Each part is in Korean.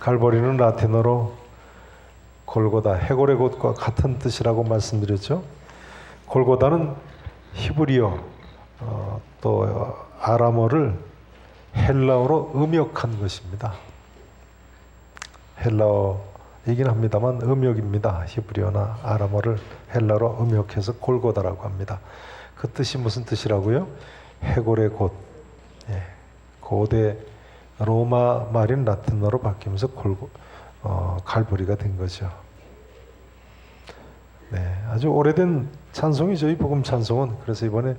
갈보리는 라틴어로 골고다, 해골의 곳과 같은 뜻이라고 말씀드렸죠. 골고다는 히브리어 또 아람어를 헬라어로 음역한 것입니다. 헬라어이긴 합니다만 음역입니다. 히브리어나 아람어를 헬라어로 음역해서 골고다라고 합니다. 그 뜻이 무슨 뜻이라고요? 해골의 곳. 고대 로마 말인 라틴어로 바뀌면서 갈보리가 된 거죠. 네, 아주 오래된 찬송이죠. 이 복음 찬송은. 그래서 이번에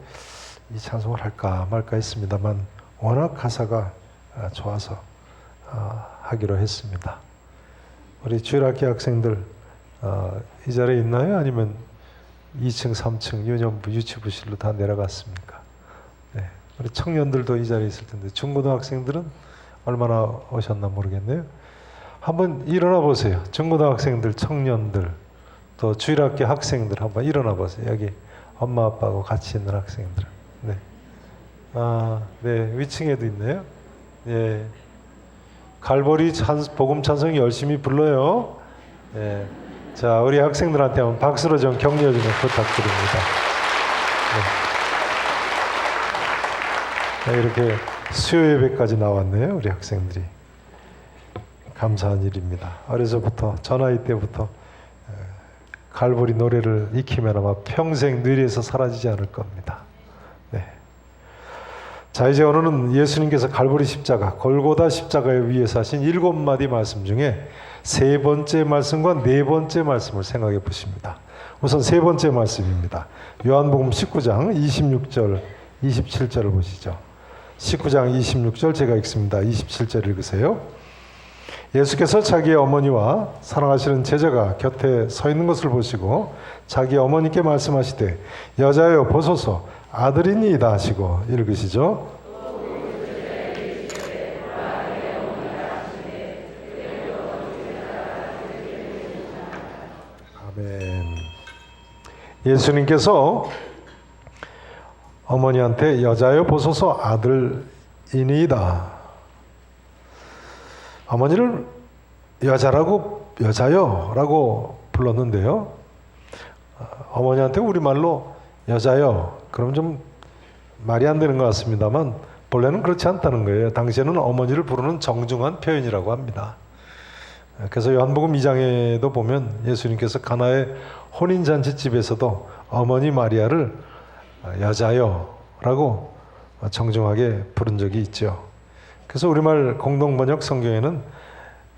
이 찬송을 할까 말까 했습니다만 워낙 가사가 좋아서 하기로 했습니다. 우리 주일학교 학생들 이 자리에 있나요? 아니면 2층, 3층 유년부, 유치부실로 다 내려갔습니까? 네, 우리 청년들도 이 자리에 있을 텐데 중고등학생들은 얼마나 오셨나 모르겠네요. 한번 일어나 보세요. 중고등학생들, 청년들, 또 주일학교 학생들 한번 일어나 보세요. 여기 엄마 아빠하고 같이 있는 학생들. 네. 네, 위층에도 있네요. 예. 갈보리 복음 찬송 열심히 불러요. 예. 자, 우리 학생들한테 한번 박수로 좀 격려 좀 부탁드립니다. 네. 이렇게 수요 예배까지 나왔네요, 우리 학생들이. 감사한 일입니다. 어려서부터, 전화위 때부터 갈보리 노래를 익히면 아마 평생 뇌리에서 사라지지 않을 겁니다. 네. 자, 이제 오늘은 예수님께서 갈보리 십자가, 골고다 십자가에 위에서 하신 7마디 말씀 중에 3번째 말씀과 4번째 말씀을 생각해 보십니다. 우선 3번째 말씀입니다. 요한복음 19장 26절, 27절을 보시죠. 19장 26절 제가 읽습니다. 27절 읽으세요. 예수께서 자기의 어머니와 사랑하시는 제자가 곁에 서 있는 것을 보시고 자기 어머니께 말씀하시되 여자여 보소서 아들이니이다 하시고 읽으시죠. 아멘. 예수님께서 어머니한테 여자여 보소서 아들이니이다. 어머니를 여자여라고 불렀는데요. 어머니한테 우리말로 여자여, 그럼 좀 말이 안 되는 것 같습니다만 본래는 그렇지 않다는 거예요. 당시에는 어머니를 부르는 정중한 표현이라고 합니다. 그래서 요한복음 2장에도 보면 예수님께서 가나의 혼인잔치집에서도 어머니 마리아를 여자여라고 정중하게 부른 적이 있죠. 그래서 우리말 공동번역 성경에는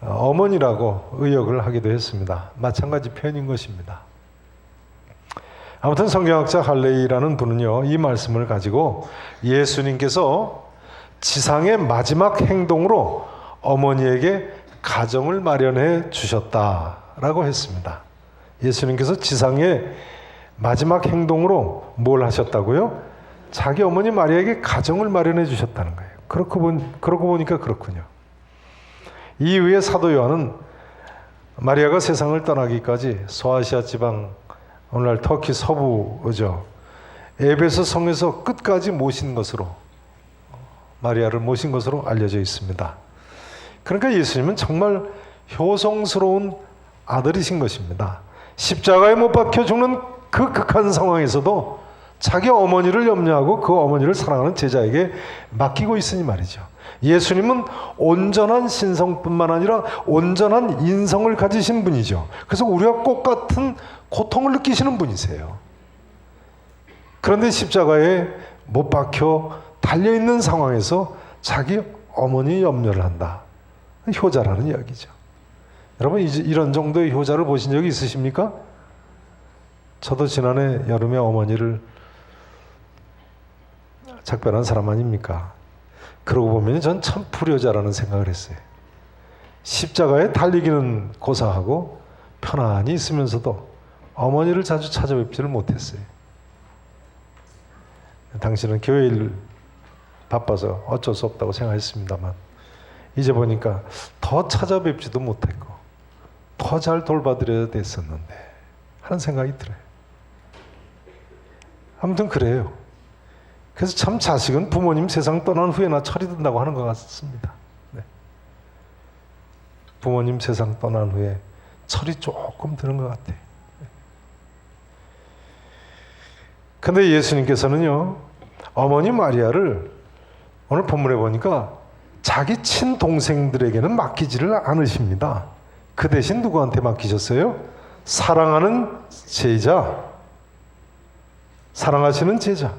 어머니라고 의역을 하기도 했습니다. 마찬가지 표현인 것입니다. 아무튼 성경학자 할레이라는 분은요, 이 말씀을 가지고 예수님께서 지상의 마지막 행동으로 어머니에게 가정을 마련해 주셨다라고 했습니다. 예수님께서 지상의 마지막 행동으로 뭘 하셨다고요? 자기 어머니 마리아에게 가정을 마련해 주셨다는 거예요. 그러고 보니까 그렇군요. 이후에 사도 요한은 마리아가 세상을 떠나기까지 소아시아 지방, 오늘날 터키 서부죠, 에베소 성에서 끝까지 모신 것으로, 마리아를 모신 것으로 알려져 있습니다. 그러니까 예수님은 정말 효성스러운 아들이신 것입니다. 십자가에 못 박혀 죽는 그 극한 상황에서도 자기 어머니를 염려하고 그 어머니를 사랑하는 제자에게 맡기고 있으니 말이죠. 예수님은 온전한 신성뿐만 아니라 온전한 인성을 가지신 분이죠. 그래서 우리와 똑같은 고통을 느끼시는 분이세요. 그런데 십자가에 못 박혀 달려있는 상황에서 자기 어머니 염려를 한다. 효자라는 이야기죠. 여러분, 이런 정도의 효자를 보신 적이 있으십니까? 저도 지난해 여름에 어머니를, 작별한 사람 아닙니까? 그러고 보면 전 참 불효자라는 생각을 했어요. 십자가에 달리기는 고사하고 편안히 있으면서도 어머니를 자주 찾아뵙지를 못했어요. 당시는 교회 일 바빠서 어쩔 수 없다고 생각했습니다만 이제 보니까 더 찾아뵙지도 못했고 더 잘 돌봐드려야 됐었는데 하는 생각이 들어요. 아무튼 그래요. 그래서 참 자식은 부모님 세상 떠난 후에나 철이 든다고 하는 것 같습니다. 네. 부모님 세상 떠난 후에 철이 조금 드는 것 같아. 근데 예수님께서는요, 어머니 마리아를 오늘 본문에 보니까 자기 친동생들에게는 맡기지를 않으십니다. 그 대신 누구한테 맡기셨어요? 사랑하는 제자, 사랑하시는 제자.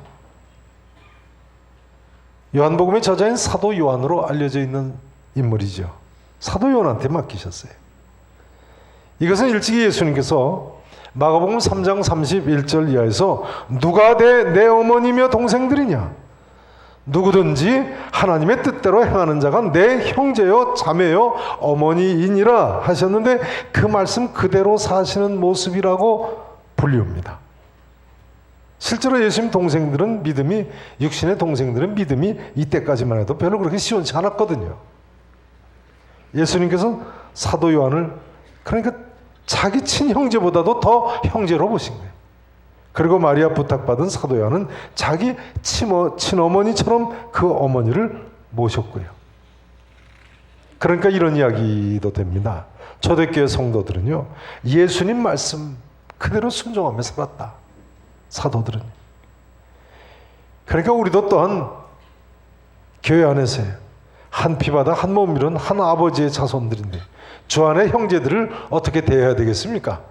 요한복음의 저자인 사도 요한으로 알려져 있는 인물이죠. 사도 요한한테 맡기셨어요. 이것은 일찍이 예수님께서 마가복음 3장 31절 이하에서 누가 내 어머니며 동생들이냐? 누구든지 하나님의 뜻대로 행하는 자가 내 형제요 자매요 어머니이니라 하셨는데, 그 말씀 그대로 사시는 모습이라고 불리웁니다. 실제로 예수님 동생들은 믿음이, 육신의 동생들은 믿음이 이때까지만 해도 별로 그렇게 시원치 않았거든요. 예수님께서 사도 요한을 그러니까 자기 친형제보다도 더 형제로 보신 거예요. 그리고 마리아 부탁받은 사도 요한은 자기 친어머니처럼 그 어머니를 모셨고요. 그러니까 이런 이야기도 됩니다. 초대교회 성도들은요, 예수님 말씀 그대로 순종하며 살았다. 사도들은. 그러니까 우리도 또한 교회 안에서 한 피바다 한 몸이론 한 아버지의 자손들인데 주 안의 형제들을 어떻게 대해야 되겠습니까?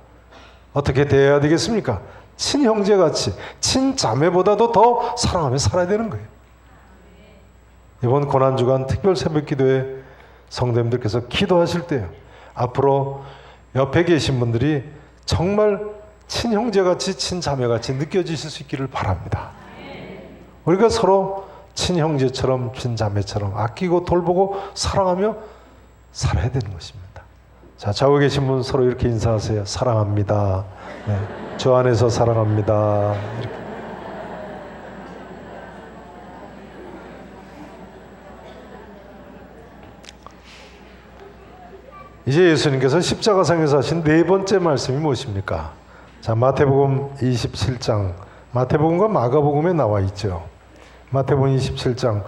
어떻게 대해야 되겠습니까? 친형제같이, 친자매보다도 더 사랑하며 살아야 되는 거예요. 이번 고난주간 특별 새벽기도에 성도님들께서 기도하실 때요, 앞으로 옆에 계신 분들이 정말 친형제같이, 친자매같이 느껴지실 수 있기를 바랍니다. 우리가 서로 친형제처럼, 친자매처럼 아끼고 돌보고 사랑하며 살아야 되는 것입니다. 자, 좌우에 계신 분 서로 이렇게 인사하세요. 사랑합니다. 네, 저 안에서 사랑합니다. 이렇게. 이제 예수님께서 십자가상에서 하신 네 번째 말씀이 무엇입니까? 자, 마태복음 27장, 마태복음과 마가복음에 나와 있죠. 마태복음 27장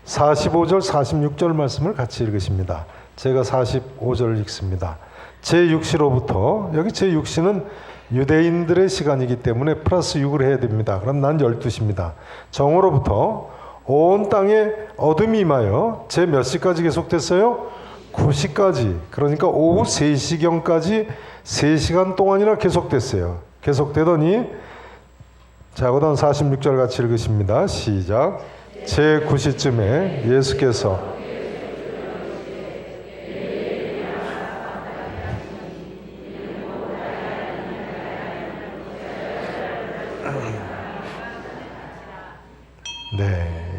45절 46절 말씀을 같이 읽으십니다. 제가 45절을 읽습니다. 제6시로부터, 여기 제6시는 유대인들의 시간이기 때문에 플러스 6을 해야 됩니다. 그럼 난 12시입니다. 정오로부터 온 땅에 어둠이 임하여 제 몇 시까지 계속됐어요? 9시까지. 그러니까 오후 3시경까지 3시간 동안이나 계속됐어요. 계속되더니, 자, 그 다음 46절 같이 읽으십니다. 시작. 제 9시쯤에 예수께서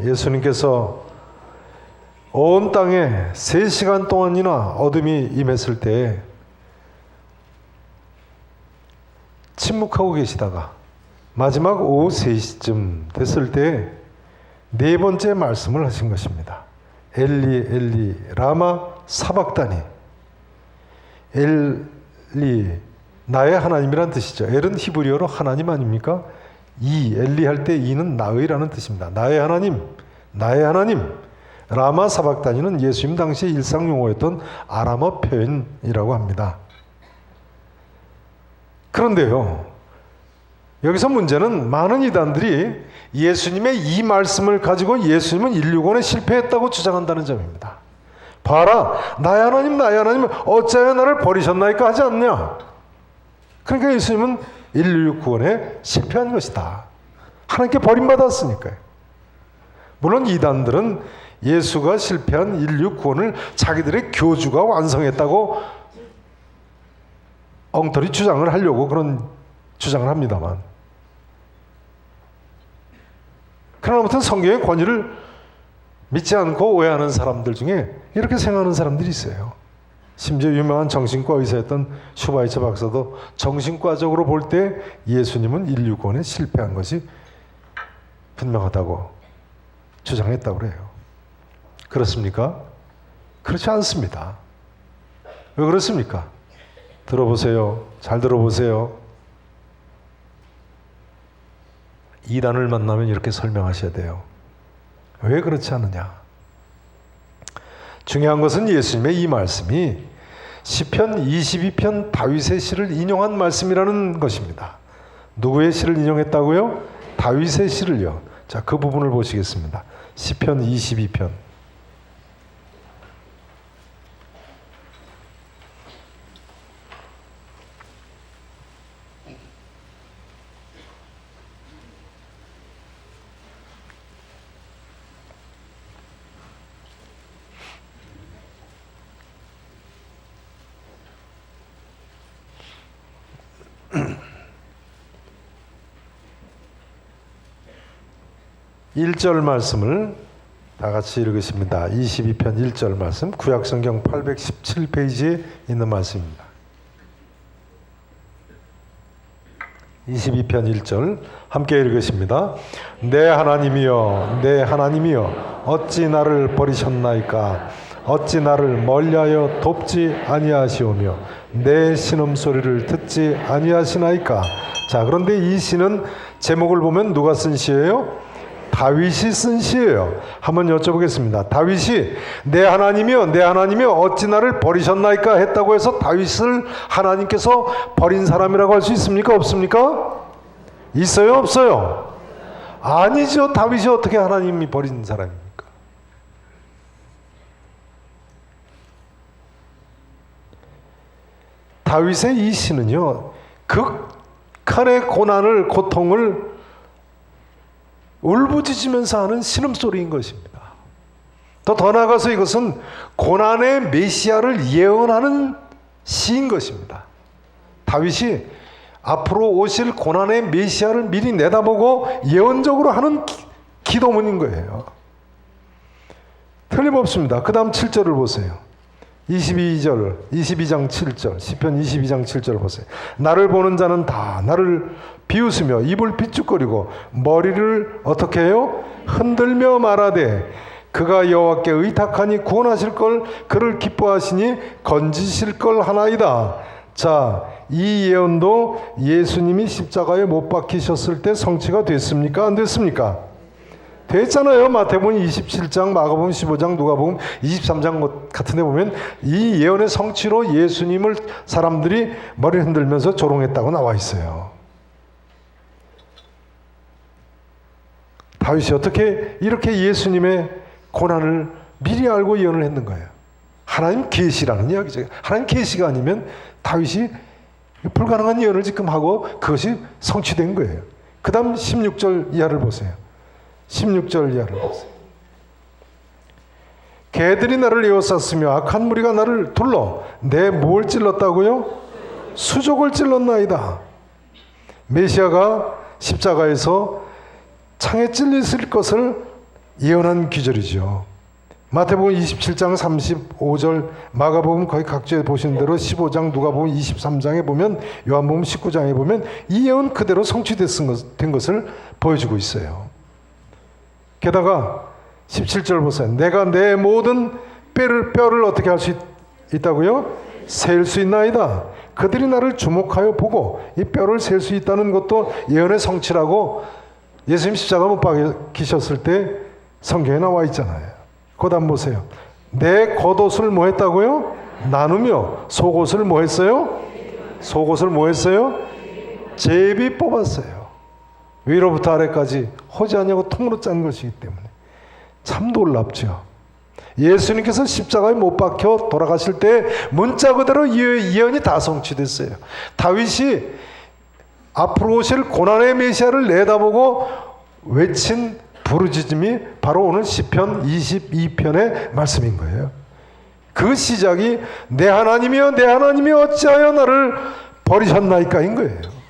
예수님께서 온 땅에 3시간 동안이나 어둠이 임했을 때 침묵하고 계시다가 마지막 오후 3시쯤 됐을 때 네 번째 말씀을 하신 것입니다. 엘리 엘리 라마 사박다니. 엘리, 나의 하나님이란 뜻이죠. 엘은 히브리어로 하나님 아닙니까? 엘리 할 때 이는 나의라는 뜻입니다. 나의 하나님, 나의 하나님. 라마 사박다니는 예수님 당시 일상 용어였던 아람어 표현이라고 합니다. 그런데요, 여기서 문제는 많은 이단들이 예수님의 이 말씀을 가지고 예수님은 인류권에 실패했다고 주장한다는 점입니다. 봐라, 나의 하나님, 나의 하나님, 어찌하여 나를 버리셨나이까 하지 않냐? 그러니까 예수님은 인류 구원에 실패한 것이다. 하나님께 버림받았으니까요. 물론 이단들은 예수가 실패한 인류 구원을 자기들의 교주가 완성했다고 엉터리 주장을 하려고 그런 주장을 합니다만, 그러나 아무튼 성경의 권위를 믿지 않고 오해하는 사람들 중에 이렇게 생각하는 사람들이 있어요. 심지어 유명한 정신과 의사였던 슈바이처 박사도 정신과적으로 볼 때 예수님은 인류 구원에 실패한 것이 분명하다고 주장했다고 그래요. 그렇습니까? 그렇지 않습니다. 왜 그렇습니까? 들어보세요. 잘 들어보세요. 이단을 만나면 이렇게 설명하셔야 돼요. 왜 그렇지 않느냐? 중요한 것은 예수님의 이 말씀이 시편 22편 다윗의 시를 인용한 말씀이라는 것입니다. 누구의 시를 인용했다고요? 다윗의 시를요. 자, 그 부분을 보시겠습니다. 시편 22편. 일절 말씀을 다 같이 읽으십니다. 22편 1절 말씀, 구약성경 817페이지에 있는 말씀입니다. 22편 1절 함께 읽으십니다. 내 하나님이여, 내 하나님이여, 어찌 나를 버리셨나이까? 어찌 나를 멀리하여 돕지 아니하시오며 내 신음소리를 듣지 아니하시나이까? 자, 그런데 이 시는 제목을 보면 누가 쓴 시예요? 다윗이 쓴 시예요. 한번 여쭤보겠습니다. 다윗이 내 하나님이여, 내 하나님이여, 어찌 나를 버리셨나이까 했다고 해서 다윗을 하나님께서 버린 사람이라고 할 수 있습니까? 없습니까? 있어요? 없어요? 아니죠. 다윗이 어떻게 하나님이 버린 사람입니까? 다윗의 이 시는요, 극한의 고난을, 고통을 울부짖으면서 하는 신음소리인 것입니다. 더 나아가서 이것은 고난의 메시아를 예언하는 시인 것입니다. 다윗이 앞으로 오실 고난의 메시아를 미리 내다보고 예언적으로 하는 기도문인 거예요. 틀림없습니다. 그 다음 7절을 보세요. 22장 7절, 시편 22장 7절 보세요. 나를 보는 자는 다 나를 비웃으며 입을 삐죽거리고 머리를 어떻게 해요? 흔들며 말하되 그가 여호와께 의탁하니 구원하실 걸 그를 기뻐하시니 건지실 걸 하나이다. 자, 이 예언도 예수님이 십자가에 못 박히셨을 때 성취가 됐습니까? 안 됐습니까? 됐잖아요. 마태복음 27장, 마가복음 15장, 누가복음 23장 같은 데 보면 이 예언의 성취로 예수님을 사람들이 머리 흔들면서 조롱했다고 나와 있어요. 다윗이 어떻게 이렇게 예수님의 고난을 미리 알고 예언을 했는 거예요? 하나님 계시라는 이야기죠. 하나님 계시가 아니면 다윗이 불가능한 예언을 지금 하고 그것이 성취된 거예요. 그 다음 16절 이하를 보세요. 16절 이하를 보세요. 개들이 나를 에워쌌으며 악한 무리가 나를 둘러 내 뭘 찔렀다고요? 수족을 찔렀나이다. 메시아가 십자가에서 창에 찔렸을 것을 예언한 기절이죠. 마태복음 27장 35절, 마가복음 거의 각주에 보시는 대로 15장, 누가복음 23장에 보면, 요한복음 19장에 보면 이 예언 그대로 성취된 것을 보여주고 있어요. 게다가 17절 보세요. 내가 내 모든 뼈를 어떻게 할 수 있다고요? 셀 수 있나이다. 그들이 나를 주목하여 보고 이 뼈를 셀 수 있다는 것도 예언의 성취라고 예수님 십자가 못 박히셨을 때 성경에 나와 있잖아요. 그 다음 보세요. 내 겉옷을 뭐 했다고요? 나누며 속옷을 뭐 했어요? 속옷을 뭐 했어요? 제비 뽑았어요. 위로부터 아래까지 호지하냐고 통으로 짠 것이기 때문에 참 놀랍죠. 예수님께서 십자가에 못 박혀 돌아가실 때 문자 그대로 예언이 다 성취됐어요. 다윗이 앞으로 오실 고난의 메시아를 내다보고 외친 부르짖음이 바로 오늘 시편 22편의 말씀인 거예요. 그 시작이 내 하나님이여, 내 하나님이여, 어찌하여 나를 버리셨나이까인 거예요.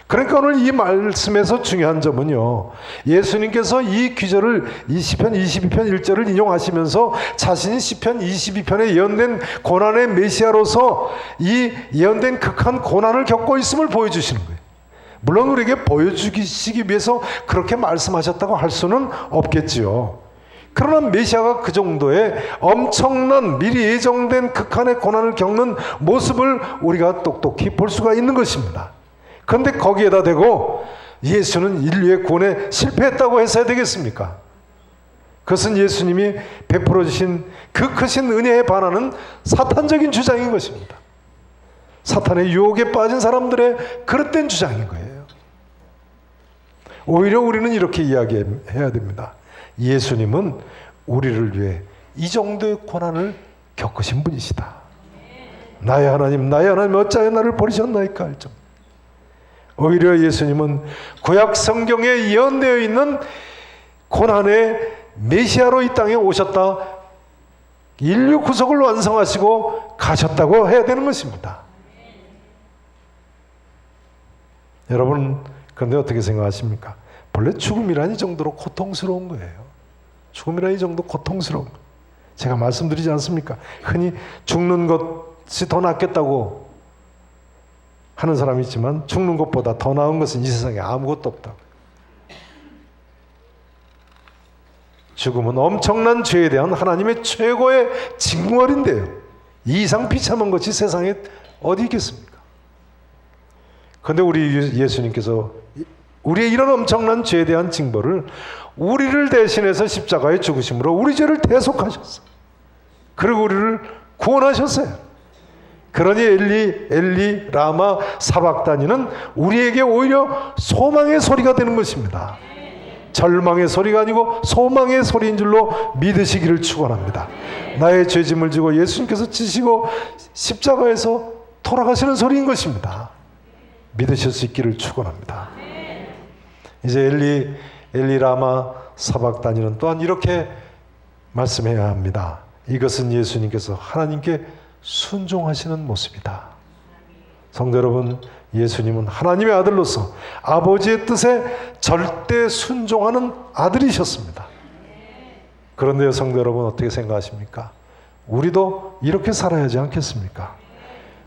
그러니까 오늘 이 말씀에서 중요한 점은요, 예수님께서 이 귀절을 이 시편 22편 1절을 인용하시면서 자신이 시편 22편에 예언된 고난의 메시아로서 이 예언된 극한 고난을 겪고 있음을 보여주시는 거예요. 물론 우리에게 보여주시기 위해서 그렇게 말씀하셨다고 할 수는 없겠지요. 그러나 메시아가 그 정도의 엄청난 미리 예정된 극한의 고난을 겪는 모습을 우리가 똑똑히 볼 수가 있는 것입니다. 그런데 거기에다 대고 예수는 인류의 구원에 실패했다고 했어야 되겠습니까? 그것은 예수님이 베풀어 주신 그 크신 은혜에 반하는 사탄적인 주장인 것입니다. 사탄의 유혹에 빠진 사람들의 그릇된 주장인 거예요. 오히려 우리는 이렇게 이야기해야 됩니다. 예수님은 우리를 위해 이 정도의 고난을 겪으신 분이시다. 나의 하나님 어찌하여 나를 버리셨나이까 할 정도. 오히려 예수님은 구약 성경에 예언되어 있는 고난의 메시아로 이 땅에 오셨다, 인류 구속을 완성하시고 가셨다고 해야 되는 것입니다. 여러분, 그런데 어떻게 생각하십니까? 본래 죽음이란 이 정도로 고통스러운 거예요. 죽음이란 이 정도 고통스러운 거예요. 제가 말씀드리지 않습니까? 흔히 죽는 것이 더 낫겠다고 하는 사람이 있지만 죽는 것보다 더 나은 것은 이 세상에 아무것도 없다고. 죽음은 엄청난 죄에 대한 하나님의 최고의 징벌인데요. 이 이상 비참한 것이 세상에 어디 있겠습니까? 그런데 우리 예수님께서 우리의 이런 엄청난 죄에 대한 징벌을 우리를 대신해서 십자가에 죽으심으로 우리 죄를 대속하셨어요. 그리고 우리를 구원하셨어요. 그러니 엘리 라마 사박다니는 우리에게 오히려 소망의 소리가 되는 것입니다. 절망의 소리가 아니고 소망의 소리인 줄로 믿으시기를 축원합니다. 나의 죄짐을 지고 예수님께서 지시고 십자가에서 돌아가시는 소리인 것입니다. 믿으실 수 있기를 축원합니다. 이제 엘리 라마 사박다니는 또한 이렇게 말씀해야 합니다. 이것은 예수님께서 하나님께 순종하시는 모습이다. 성도 여러분, 예수님은 하나님의 아들로서 아버지의 뜻에 절대 순종하는 아들이셨습니다. 그런데 성도 여러분, 어떻게 생각하십니까? 우리도 이렇게 살아야 하지 않겠습니까?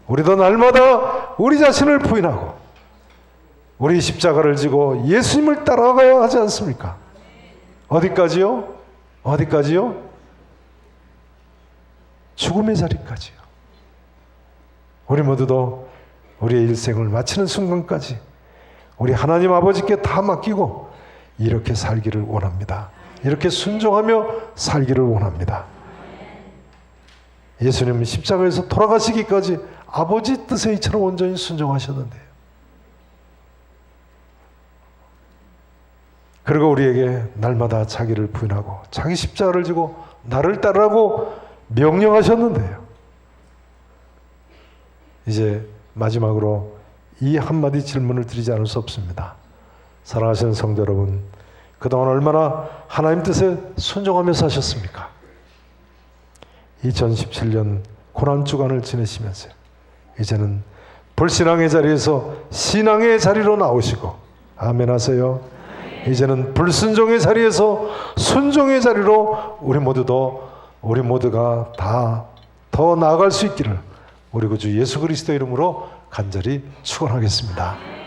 우리도 날마다 우리 자신을 부인하고 우리 십자가를 지고 예수님을 따라가야 하지 않습니까? 어디까지요? 어디까지요? 죽음의 자리까지요. 우리 모두도 우리의 일생을 마치는 순간까지 우리 하나님 아버지께 다 맡기고 이렇게 살기를 원합니다. 이렇게 순종하며 살기를 원합니다. 예수님은 십자가에서 돌아가시기까지 아버지 뜻에 이처럼 온전히 순종하셨는데요. 그리고 우리에게 날마다 자기를 부인하고 자기 십자가를 지고 나를 따르라고 명령하셨는데요. 이제 마지막으로 이 한마디 질문을 드리지 않을 수 없습니다. 사랑하시는 성도 여러분, 그동안 얼마나 하나님 뜻에 순종하며 사셨습니까? 2017년 고난주간을 지내시면서 이제는 불신앙의 자리에서 신앙의 자리로 나오시고, 아멘 하세요. 이제는 불순종의 자리에서 순종의 자리로 우리 모두가 다 더 나아갈 수 있기를 우리 구주 예수 그리스도 이름으로 간절히 축원하겠습니다.